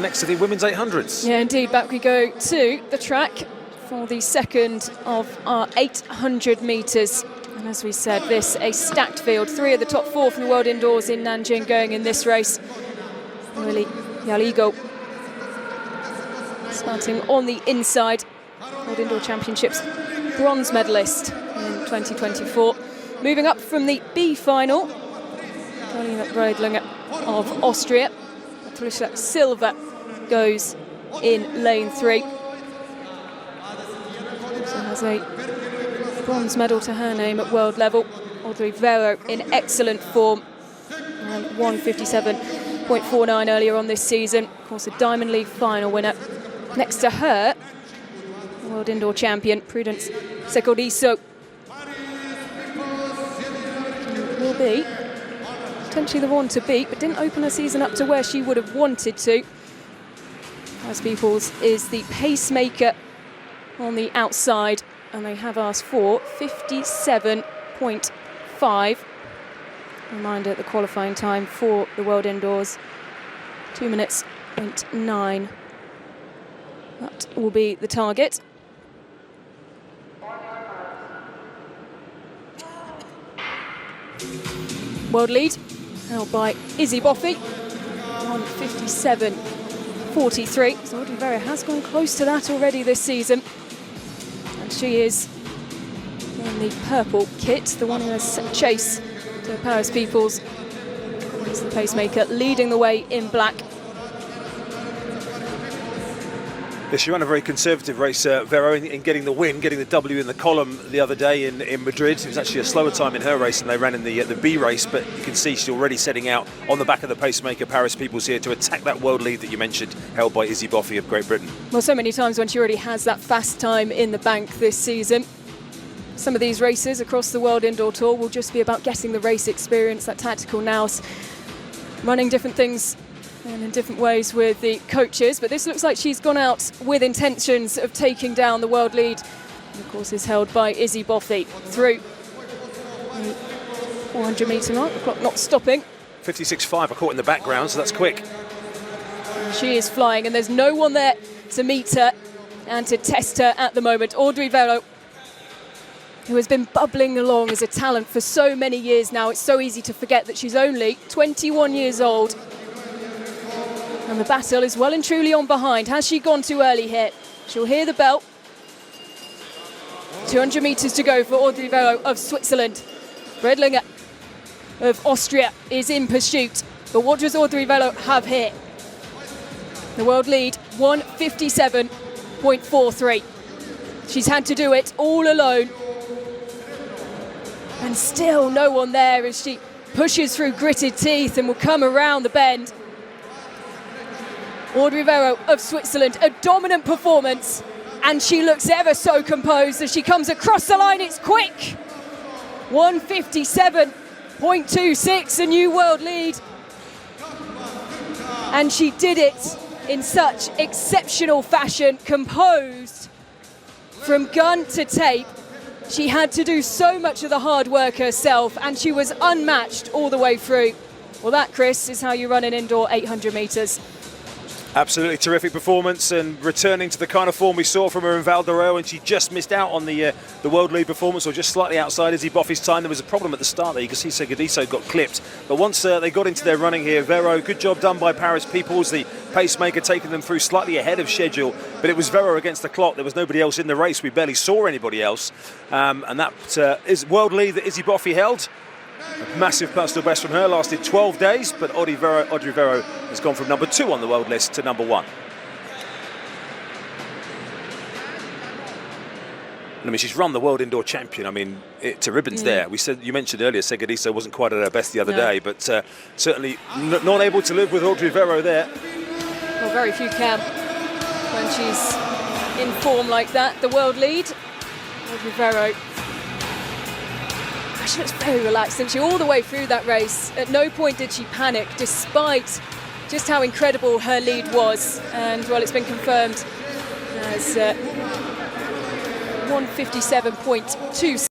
Next to the women's 800s. Yeah, indeed. Back we go to the track for the second of our 800 metres. And as we said, this a stacked field. 3 of the top 4 from the World Indoors in Nanjing going in this race. Really, Yaligo starting on the inside. World Indoor Championships bronze medalist in 2024. Moving up from the B final, Carolina Breidlinger of Austria. Patricia Silva goes in lane 3. Also has a bronze medal to her name at world level. Audrey Vero in excellent form. And 1:57.49 earlier on this season. Of course, a Diamond League final winner. Next to her, the World Indoor Champion, Prudence Secodiso. Will be potentially the one to beat, but didn't open her season up to where she would have wanted to. Paris Peoples is the pacemaker on the outside, and they have asked for 57.5. Reminder, the qualifying time for the World Indoors, 2 minutes 0.9. That will be the target. World lead held by Izzy Boffey, 1:57.43. So Audrey Vero has gone close to that already this season. And she is in the purple kit, the one who has set chase to Paris Peoples. Is the pacemaker leading the way in black. Yes, she ran a very conservative race, Vero, in getting the win, getting the W in the column the other day in Madrid. It was actually a slower time in her race than they ran in the B race, but you can see she's already setting out on the back of the pacemaker. Paris Peoples here to attack that world lead that you mentioned, held by Izzy Boffey of Great Britain. Well, so many times when she already has that fast time in the bank this season. Some of these races across the World Indoor Tour will just be about getting the race experience, that tactical nous, running different things and in different ways with the coaches, but this looks like she's gone out with intentions of taking down the world lead. And of course is held by Izzy Boffey through the 400-metre mark, the clock not stopping. 56.5, I caught in the background, so that's quick. And she is flying, and there's no one there to meet her and to test her at the moment. Audrey Vero, who has been bubbling along as a talent for so many years now. It's so easy to forget that she's only 21 years old. And the battle is well and truly on behind. Has she gone too early here? She'll hear the bell. 200 metres to go for Audrey Vero of Switzerland. Breidlinger of Austria is in pursuit. But what does Audrey Vero have here? The world lead, 1:57.43. She's had to do it all alone. And still no one there as she pushes through gritted teeth and will come around the bend. Audrey Vero of Switzerland, a dominant performance, and she looks ever so composed as she comes across the line. It's quick. 1:57.26, a new world lead. And she did it in such exceptional fashion, composed from gun to tape. She had to do so much of the hard work herself, and she was unmatched all the way through. Well, that, Chris, is how you run an indoor 800 metres. Absolutely terrific performance, and returning to the kind of form we saw from her in Val d'Oreo, and she just missed out on the world lead performance, or just slightly outside Izzy Boffey's time. There was a problem at the start there. You can see Secodiso got clipped, but once they got into their running here, Vero, good job done by Paris Peoples, the pacemaker, taking them through slightly ahead of schedule, but it was Vero against the clock. There was nobody else in the race. We barely saw anybody else, and that is world lead that Izzy Boffey held. A massive personal best from her, lasted 12 days, but Audrey Vero has gone from number 2 on the world list to number 1. I mean, she's run the World Indoor Champion. I mean, to ribbons there. You mentioned earlier Secodiso wasn't quite at her best the other day, but certainly not able to live with Audrey Vero there. Well, very few can when she's in form like that. The world lead, Audrey Vero. She looks very relaxed, didn't she, all the way through that race. At no point did she panic, despite just how incredible her lead was. And, well, it's been confirmed as 1:57.26.